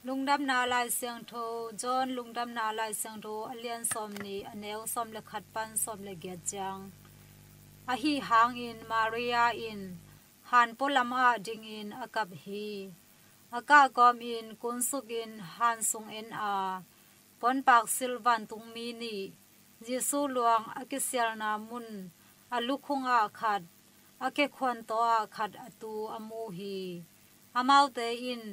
lungdam na lai siang tho John lungdam na lai siang tho alian som ni aneu som le khat pan som le ge chang a hi hang in Maria in han polama ding in akap hi aka kom in kun suk in han sung en a pon pak silvan tung mi ni Jesu luang akisial na mun alukhunga khat ake khon to a khat atu amu hi amau te in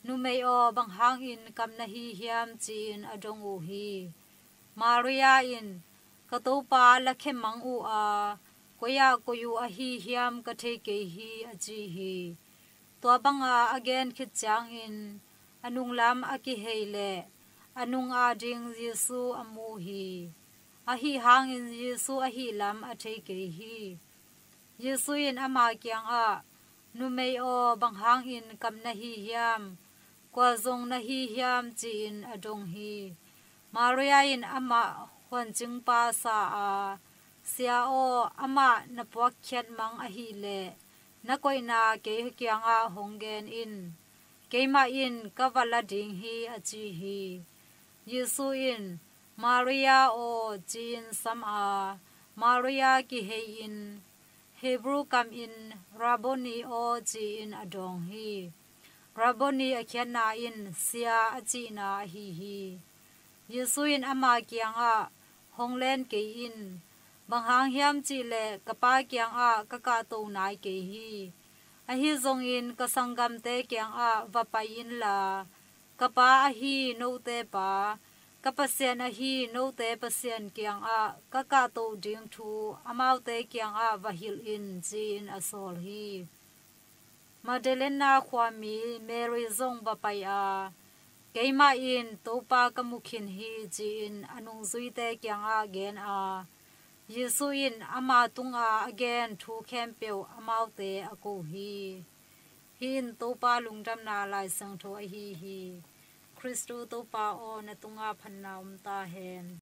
numei o bang hang in kam na hi hiam chin adong u hi Maria in kato pa lakhe mang u a koya koyu a hi hiam ka the ke hi aji hi to banga again khit chang in anung lam aki heile anung a ding Jesu amu hi a hi hang in Jesu a hi lam a the ke hi Jesu in ama kyang a numei o bang hang in kam na hi hiam kwa zong na hi hiam chin adong hi Maria in ama hon ching pa sa a sia o ama na puak khyat mang a hi le na koi na ke kyang a honggen in keima in kavala ding hi achi hi Yesu in Maria o chin sam a Maria ki hei in Hebrew kam in Rabboni o chi in adong hi Rabboni akhian na in sia achi na hi hi Yesu in ama kyang a honglen ke in banghang hiam chi le kapa kyang a kaka to nai ke hi a hi zong in kasangam te kyang a vapai in la kapa a hi no te pa kapasian a hi no te pasian kyang a kaka to ding thu amau te kyang a vahil in chin asol hi Madelena khwami Mary zong vapai a keima in topa kamukhin hi chin anung zui te kyang a gen a Yesu in ama tunga again thu khem peu amau te ako hi hin topa lungdam na lai sang tho hi Kristo topa o na tunga phannaum ta hen